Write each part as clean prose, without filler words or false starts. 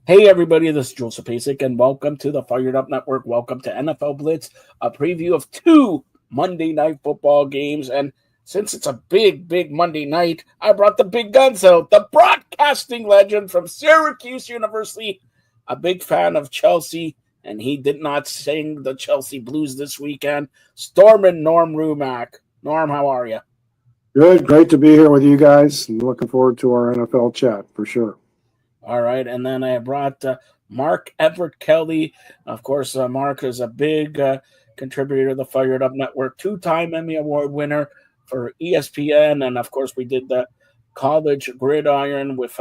Hey everybody, this is Joseph Pasek, and welcome to the Fired Up Network. Welcome to NFL Blitz, a preview of 2 Monday night football games. And since it's a big Monday night, I brought the big guns out. The broadcasting legend from Syracuse University, a big fan of Chelsea, and he did not sing the Chelsea Blues this weekend. Stormin' Norm Rumack. Norm, how are you? Good, great to be here with you guys. I'm looking forward to our NFL chat for sure. All right, and then I brought Mark Everett Kelly. Of course, Mark is a big contributor to the Fired Up Network, 2-time Emmy Award winner for ESPN, and of course, we did the college gridiron with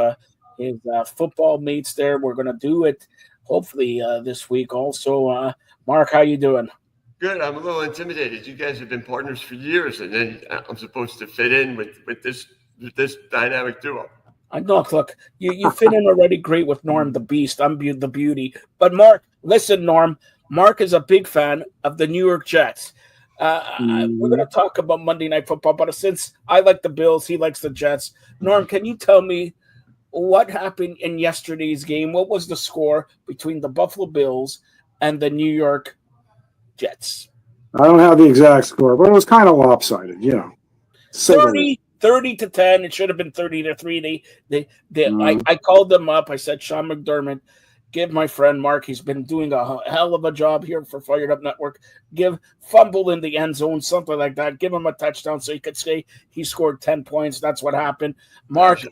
his football mates there. We're going to do it hopefully this week also. Mark, how you doing? Good. I'm a little intimidated. You guys have been partners for years, and then I'm supposed to fit in with this dynamic duo. Look, you fit in already great with Norm the Beast. I'm the beauty. But Mark, listen, Norm, Mark is a big fan of the New York Jets. We're going to talk about Monday Night Football, but since I like the Bills, he likes the Jets. Norm, can you tell me what happened in yesterday's game? What was the score between the Buffalo Bills and the New York Jets? I don't have the exact score, but it was kind of lopsided, 30-10. It should have been 30-3. I called them up. I said, Sean McDermott, give my friend Mark, he's been doing a hell of a job here for Fired Up Network. Give fumble in the end zone, something like that. Give him a touchdown so he could say he scored 10 points. That's what happened. Mark,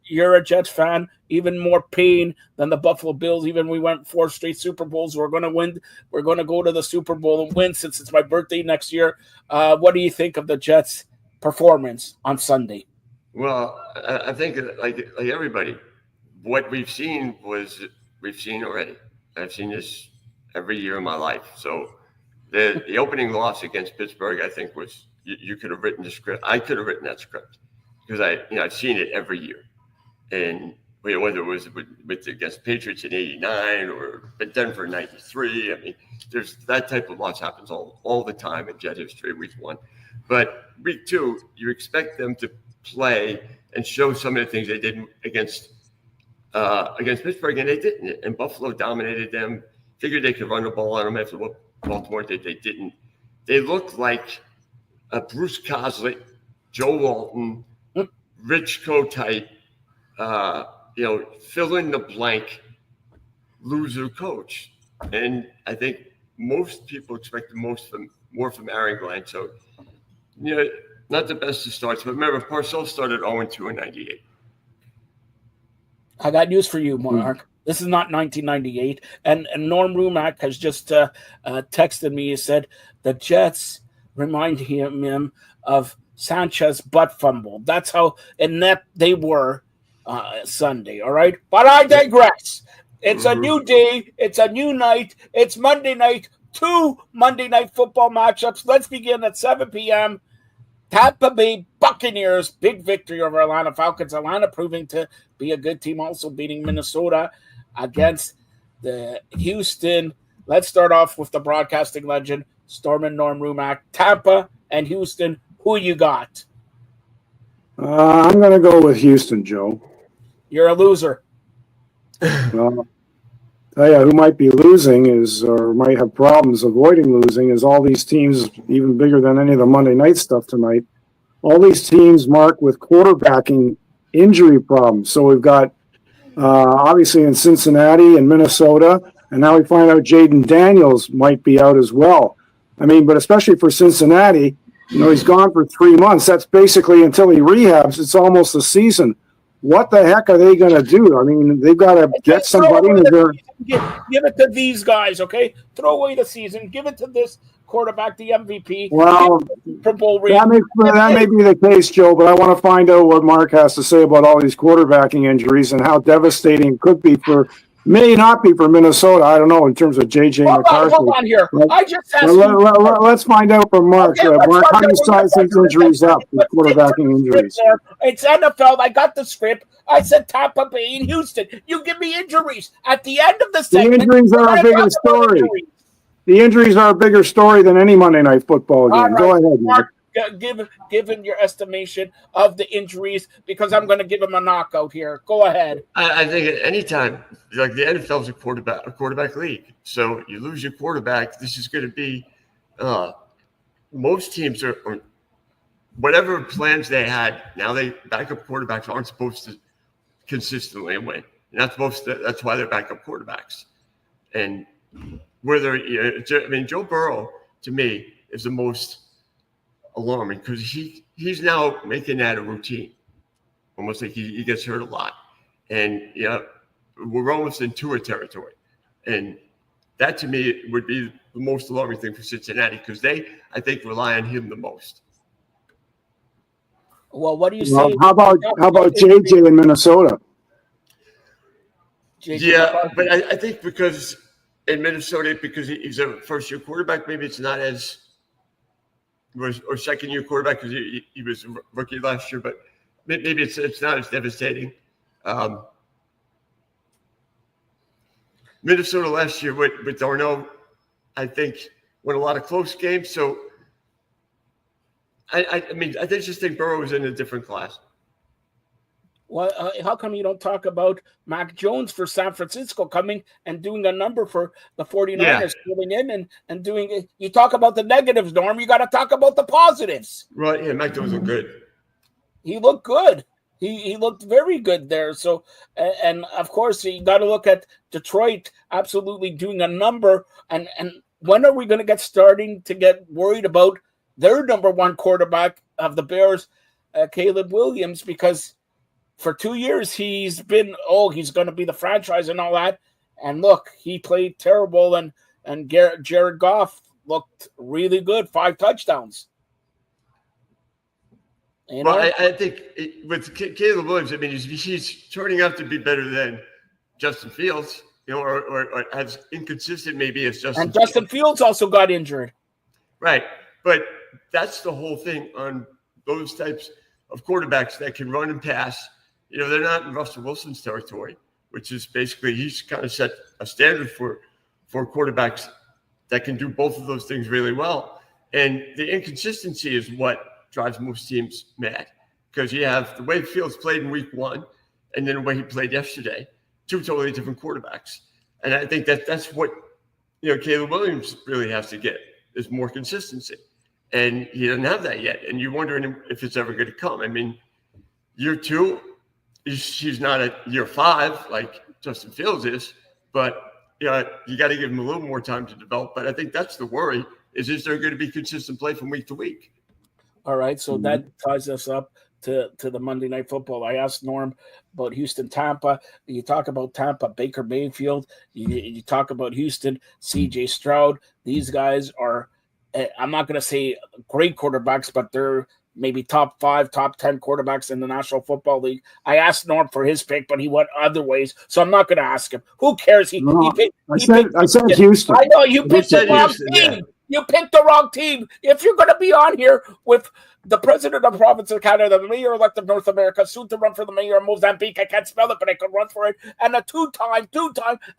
you're a Jets fan. Even more pain than the Buffalo Bills. Even we went 4 straight Super Bowls. We're going to win. We're going to go to the Super Bowl and win since it's my birthday next year. What do you think of the Jets' performance on Sunday? Well, I think like everybody, what we've seen already. I've seen this every year of my life. So the opening loss against Pittsburgh, I think was you could have written the script. I could have written that script because I've seen it every year, and whether it was with against Patriots in '89 or Denver in '93. I mean, there's that type of loss happens all the time in Jet history. Week 1. But week 2, you expect them to play and show some of the things they did against Pittsburgh, and they didn't. And Buffalo dominated them. Figured they could run the ball on them after what Baltimore did. They didn't. They looked like a Bruce Coslett, Joe Walton, Rich type, fill in the blank loser coach. And I think most people expected more from Aaron Glenn. So, not the best of starts, but remember, Parcells started 0-2 in '98. I got news for you, Mark. This is not 1998. And Norm Rumack has just texted me. He said the Jets remind him of Sanchez butt fumble. That's how inept they were Sunday, all right? But I digress. It's a new day. It's a new night. It's Monday night. 2 Monday Night Football matchups. Let's begin at 7 p.m. Tampa Bay Buccaneers, big victory over Atlanta Falcons. Atlanta proving to be a good team, also beating Minnesota against the Houston. Let's start off with the broadcasting legend, Stormin' Norm Rumack. Tampa and Houston, who you got? I'm going to go with Houston, Joe. You're a loser. Well, tell you who might be losing or might have problems avoiding losing is all these teams, even bigger than any of the Monday night stuff tonight. All these teams, Mark, with quarterbacking injury problems. So we've got obviously in Cincinnati and Minnesota, and now we find out Jaden Daniels might be out as well. I mean, but especially for Cincinnati, he's gone for 3 months. That's basically until he rehabs. It's almost a season. What the heck are they going to do? I mean, they've got to get somebody in there. Give it to these guys, okay? Throw away the season. Give it to this quarterback, the MVP. Well, Super Bowl that may be the case, Joe, but I want to find out what Mark has to say about all these quarterbacking injuries and how devastating it could be may not be for Minnesota. I don't know in terms of J.J. McCarthy. Hold on here. I just asked let's find out from Mark. Okay, Mark, how do you size these injuries up, the quarterbacking injuries? It's NFL. I got the script. I said Tampa Bay and Houston. You give me injuries. At the end of the segment, the injuries are a bigger story. The injuries are a bigger story than any Monday Night Football game. Right. Go ahead, Mark. given your estimation of the injuries, because I'm going to give him a knockout here. Go ahead. I think at any time, like the NFL is a quarterback league. So you lose your quarterback, this is going to be most teams are whatever plans they had. Now backup quarterbacks aren't supposed to consistently win. You're not supposed to. That's why they're backup quarterbacks. And Joe Burrow to me is the most alarming because he's now making that a routine, almost like he gets hurt a lot, and we're almost in Tua territory, and that to me would be the most alarming thing for Cincinnati because I think rely on him the most. Well, what do you say? How about JJ in Minnesota? Yeah, but I think because in Minnesota, because he's a first-year quarterback, maybe it's not as or second-year quarterback because he was a rookie last year, but maybe it's not as devastating. Minnesota last year with Darnold, I think, won a lot of close games. So, I just think Burrow was in a different class. Well, how come you don't talk about Mac Jones for San Francisco coming and doing a number for the 49ers, coming in and doing it? You talk about the negatives, Norm. You got to talk about the positives. Right, yeah, Mac Jones looked good. He looked good. He looked very good there. So, and of course, you got to look at Detroit absolutely doing a number. And when are we going to starting to get worried about their number one quarterback of the Bears, Caleb Williams? Because for 2 years, he's been, he's going to be the franchise and all that. And look, he played terrible, and Jared Goff looked really good, 5 touchdowns. Well, I think with Caleb Williams, he's turning out to be better than Justin Fields, or as inconsistent maybe as Justin And Justin Fields also got injured. Right. But that's the whole thing on those types of quarterbacks that can run and pass. They're not in Russell Wilson's territory, which is basically he's kind of set a standard for quarterbacks that can do both of those things really well. And the inconsistency is what drives most teams mad because you have the way Fields played in week 1 and then the way he played yesterday, 2 totally different quarterbacks. And I think that's what Caleb Williams really has to get is more consistency. And he doesn't have that yet. And you're wondering if it's ever going to come. Year 2, he's not at year 5 like Justin Fields is, but you got to give him a little more time to develop. But I think that's the worry is there going to be consistent play from week to week? All right, so that ties us up to the Monday Night Football. I asked Norm about Houston-Tampa. You talk about Tampa, Baker Mayfield. You talk about Houston, C.J. Stroud. These guys are, I'm not going to say great quarterbacks, but they're maybe top 5, top 10 quarterbacks in the National Football League. I asked Norm for his pick, but he went other ways, so I'm not going to ask him. Who cares? I said Houston. I know you picked the wrong team. Yeah. You picked the wrong team. If you're going to be on here with the president of the province of Canada, the mayor-elect of North America, soon to run for the mayor of Mozambique, I can't spell it, but I could run for it, and a two-time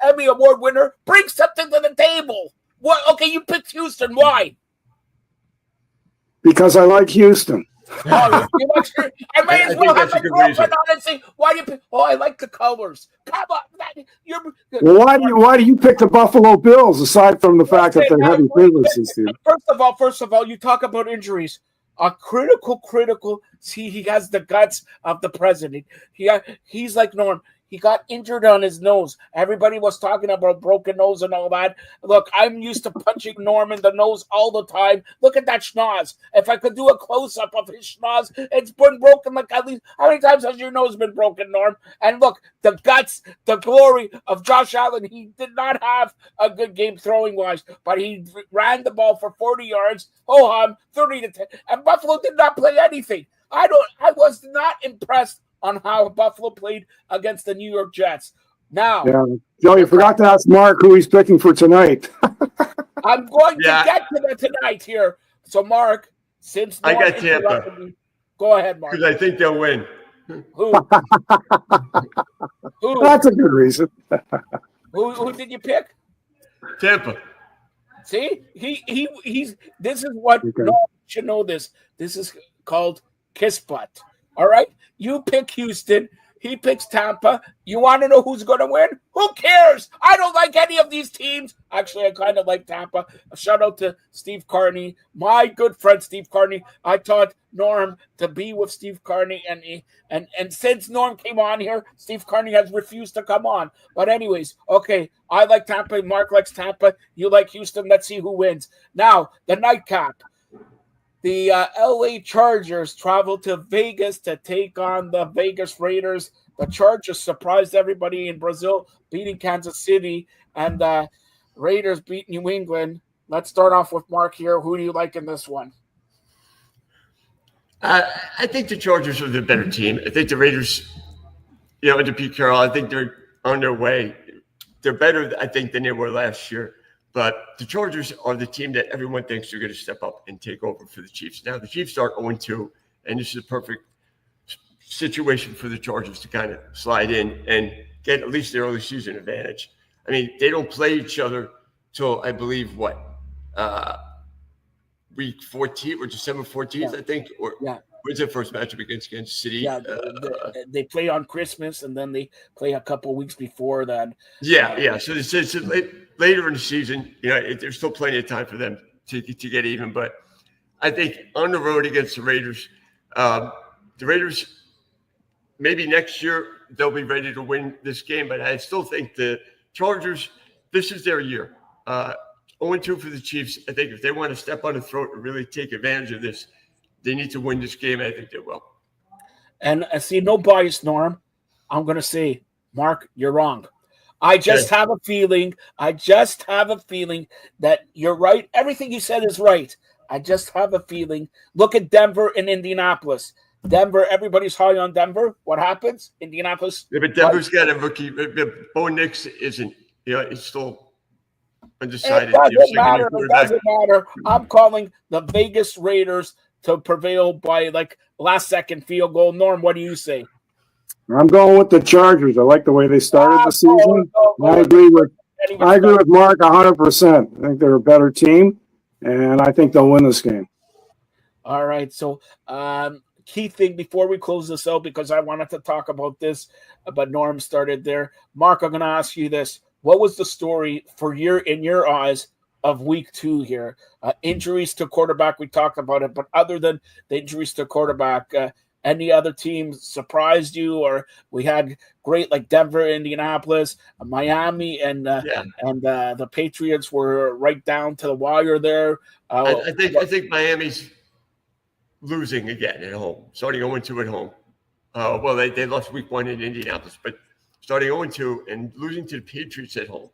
Emmy Award winner, bring something to the table. What? Okay, you picked Houston. Why? Because I like Houston. I may as well have my girlfriend on and say, why do you pick? I like the colors. Come on. Why do you pick the Buffalo Bills aside from the fact that they're heavy favorites this year? First of all, you talk about injuries. A critical. See, he has the guts of the president. He's like Norm. He got injured on his nose. Everybody was talking about broken nose and all that. Look, I'm used to punching Norm in the nose all the time. Look at that schnoz. If I could do a close-up of his schnoz, it's been broken like at least. How many times has your nose been broken, Norm? And look, the guts, the glory of Josh Allen. He did not have a good game throwing-wise, but he ran the ball for 40 yards. 30-10. And Buffalo did not play anything. I was not impressed on how Buffalo played against the New York Jets. Now, Joe, you forgot to ask Mark who he's picking for tonight. I'm going to get to that tonight here. So, Mark, since I got Tampa, go ahead, Mark. Because I think they'll win. Who? That's a good reason. Who did you pick? Tampa. See, he's. This is what should know this. This is called kiss butt. All right? You pick Houston. He picks Tampa. You want to know who's going to win? Who cares? I don't like any of these teams. Actually, I kind of like Tampa. A shout out to Steve Carney, my good friend Steve Carney. I taught Norm to be with Steve Carney, and since Norm came on here, Steve Carney has refused to come on. But anyways, okay, I like Tampa. Mark likes Tampa. You like Houston. Let's see who wins. Now, the nightcap. The LA Chargers travel to Vegas to take on the Vegas Raiders. The Chargers surprised everybody in Brazil, beating Kansas City, and Raiders beat New England. Let's start off with Mark here. Who do you like in this one? I think the Chargers are the better team. I think the Raiders, under Pete Carroll, I think they're on their way. They're better, I think, than they were last year. But the Chargers are the team that everyone thinks they're going to step up and take over for the Chiefs. Now, the Chiefs are 0-2, and this is a perfect situation for the Chargers to kind of slide in and get at least their early season advantage. I mean, they don't play each other till, I believe, week 14 or December 14th, I think? Or when's their first matchup against Kansas City? Yeah, they play on Christmas, and then they play a couple weeks before that. So it's later in the season, there's still plenty of time for them to get even. But I think on the road against the Raiders, maybe next year they'll be ready to win this game. But I still think the Chargers, this is their year. 0-2 for the Chiefs. I think if they want to step on the throat and really take advantage of this, they need to win this game. I think they will. And I see no bias, Norm. I'm going to say, Mark, you're wrong. I just have a feeling that you're right. Everything you said is right. I just have a feeling. Look at Denver and Indianapolis. Denver, everybody's high on Denver. What happens? Indianapolis. Yeah, but Denver's got a rookie. Bo Nix isn't. It's still undecided. It doesn't matter. I'm calling the Vegas Raiders to prevail by last-second field goal. Norm, what do you say? I'm going with the Chargers. I like the way they started the season. I agree with Mark 100%. I think they're a better team, and I think they'll win this game. All right. So, key thing before we close this out, because I wanted to talk about this, but Norm started there. Mark, I'm going to ask you this. What was the story in your eyes of week 2 here? Injuries to quarterback, we talked about it, but other than the injuries to quarterback, any other teams surprised you? Or we had great like Denver, Indianapolis, Miami, and the Patriots were right down to the wire there. I think Miami's losing again at home, starting 0-2 at home. Well, they lost week 1 in Indianapolis, but starting 0-2 and losing to the Patriots at home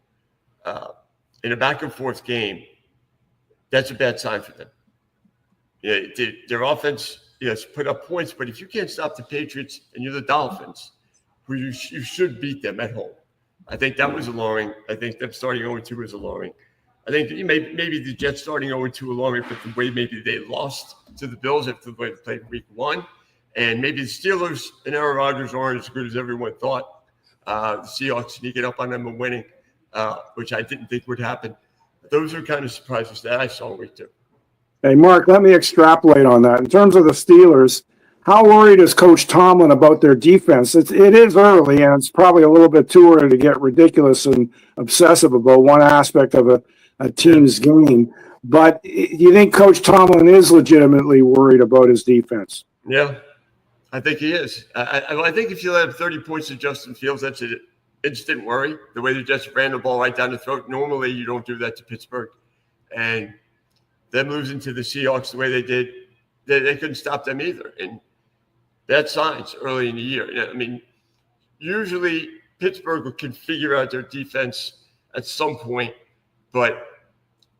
in a back-and-forth game, that's a bad sign for them. Their offense put up points, but if you can't stop the Patriots and you're the Dolphins, who you should beat them at home. I think that was alarming. I think them starting 0-2 was alarming. I think maybe the Jets starting 0-2 alarming, but the way maybe they lost to the Bills after the way they played week 1. And maybe the Steelers and Aaron Rodgers aren't as good as everyone thought. The Seahawks sneaking up on them and winning, which I didn't think would happen. Those are kind of surprises that I saw in week 2. Hey, Mark, let me extrapolate on that. In terms of the Steelers, how worried is Coach Tomlin about their defense? It is early, and it's probably a little bit too early to get ridiculous and obsessive about one aspect of a team's game. But do you think Coach Tomlin is legitimately worried about his defense? Yeah, I think he is. I think if you let him 30 points to Justin Fields, that's an instant worry. The way the Jets ran the ball right down the throat. Normally, you don't do that to Pittsburgh. And them losing to the Seahawks the way they did, they couldn't stop them either. And bad signs early in the year. I mean, usually Pittsburgh can figure out their defense at some point, but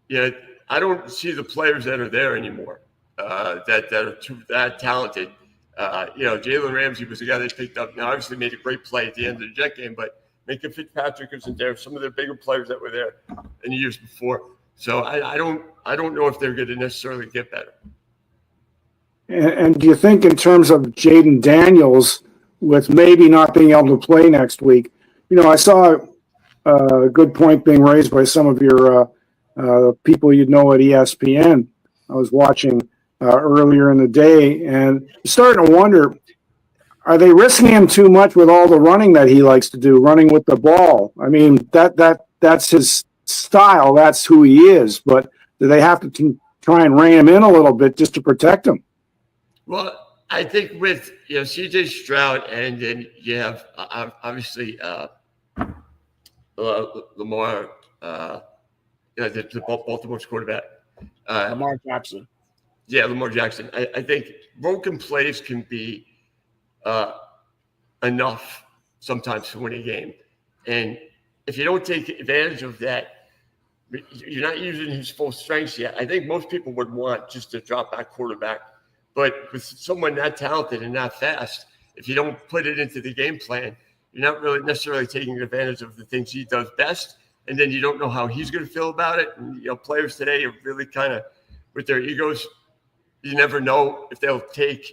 I don't see the players that are there anymore that are that talented. Jalen Ramsey was the guy they picked up. Now, obviously, made a great play at the end of the Jet game, but Minka Fitzpatrick isn't there. Some of the bigger players that were there in the years before. So I don't know if they're going to necessarily get better. And do you think in terms of Jaden Daniels, with maybe not being able to play next week, I saw a good point being raised by some of your people at ESPN. I was watching earlier in the day, and you're starting to wonder, are they risking him too much with all the running that he likes to do, running with the ball? I mean, that's his style. That's who he is. But do they have to try and rein him in a little bit just to protect him? Well, I think with C.J. Stroud, and then you have obviously Lamar, the Baltimore's quarterback, Lamar Jackson. Yeah, Lamar Jackson. I think broken plays can be enough sometimes to win a game, and if you don't take advantage of that, you're not using his full strengths yet. I think most people would want just a drop back quarterback, but with someone that talented and that fast, if you don't put it into the game plan, you're not really necessarily taking advantage of the things he does best, and then you don't know how he's going to feel about it. And players today are really kind of with their egos. You never know if they'll take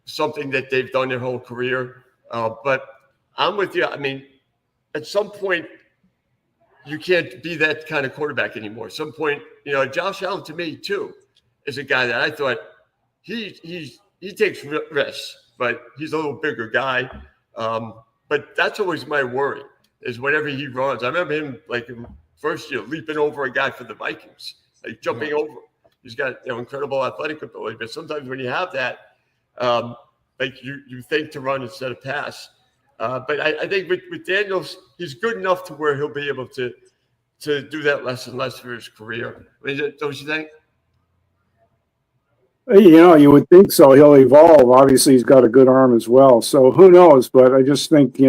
something that they've done their whole career. But I'm with you. I mean, at some point, you can't be that kind of quarterback anymore. At some point, Josh Allen to me too is a guy that I thought he takes risks, but he's a little bigger guy. But that's always my worry is whenever he runs. I remember him like in first year leaping over a guy for the Vikings, like jumping over. He's got incredible athletic ability, but sometimes when you have that, like you think to run instead of pass. But I think with Daniels, he's good enough to where he'll be able to do that less and less for his career. I mean, don't you think? You would think so. He'll evolve. Obviously, he's got a good arm as well. So who knows? But I just think,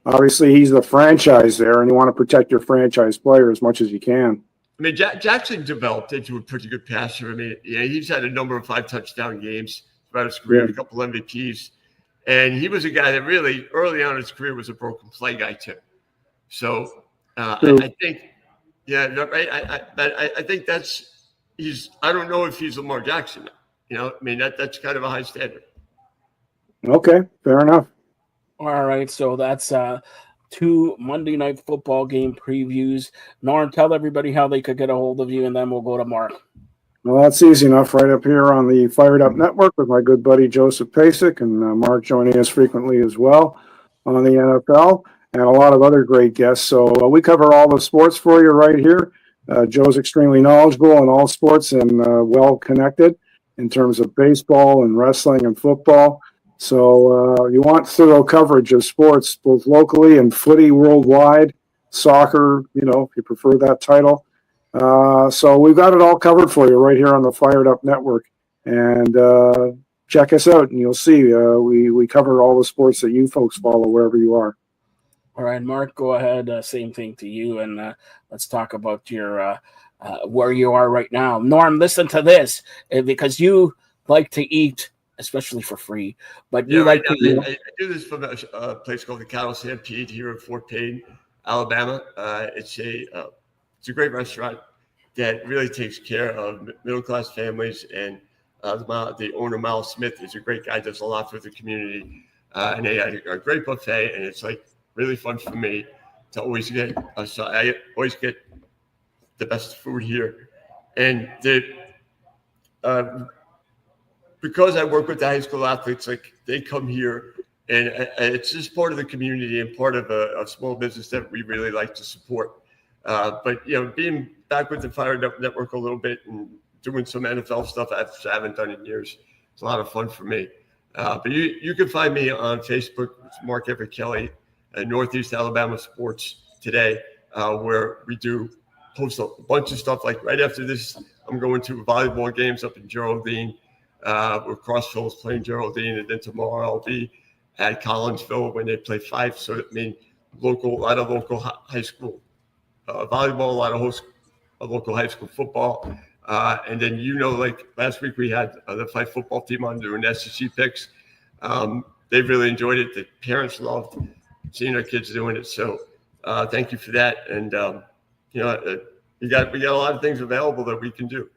obviously he's the franchise there, and you want to protect your franchise player as much as you can. I mean, Jackson developed into a pretty good passer. I mean, he's had a number of 5-touchdown games throughout his career, a couple MVPs. And he was a guy that really, early on in his career, was a broken play guy, too. So I think, right. I think I don't know if he's Lamar Jackson. I mean, that's kind of a high standard. Okay, fair enough. All right, so that's 2 Monday Night Football game previews. Norm, tell everybody how they could get a hold of you, and then we'll go to Mark. Well, that's easy enough right up here on the Fired Up Network with my good buddy Joseph Pasek and Mark joining us frequently as well on the NFL and a lot of other great guests. So we cover all the sports for you right here. Joe's extremely knowledgeable in all sports and well-connected in terms of baseball and wrestling and football. So you want thorough coverage of sports, both locally and footy worldwide, soccer, if you prefer that title. So we've got it all covered for you right here on the Fired Up Network. And check us out, and you'll see we cover all the sports that you folks follow wherever you are. All right, Mark, go ahead. Same thing to you, and let's talk about your where you are right now. Norm, listen to this, because you like to eat, especially for free. But you like to eat. I do this from a place called the Cattle Stampede here in Fort Payne, Alabama. It's a great restaurant that really takes care of middle-class families, and the owner, Miles Smith, is a great guy, does a lot for the community, and they had a great buffet, and it's like really fun for me to always get. So I always get the best food here, and because I work with the high school athletes, like they come here, and it's just part of the community and part of a small business that we really like to support. But being back with the Fired Up Network a little bit and doing some NFL stuff I haven't done in years, it's a lot of fun for me. But you can find me on Facebook. It's Mark Everett Kelly, Northeast Alabama Sports Today, where we do post a bunch of stuff. Like right after this, I'm going to volleyball games up in Geraldine, where Crossville is playing Geraldine, and then tomorrow I'll be at Collinsville when they play 5. So I mean, a lot of local high school volleyball, a lot of local high school football. And then, like last week we had the 5 football team on doing SEC picks. They really enjoyed it. The parents loved seeing their kids doing it. So thank you for that. And, we got a lot of things available that we can do.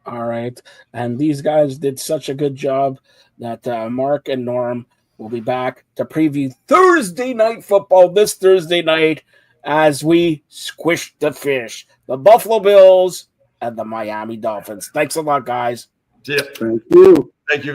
All right. And these guys did such a good job that Mark and Norm will be back to preview Thursday Night Football this Thursday night as we squish the fish. The Buffalo Bills and the Miami Dolphins. Thanks a lot, guys. Yeah. Thank you. Thank you.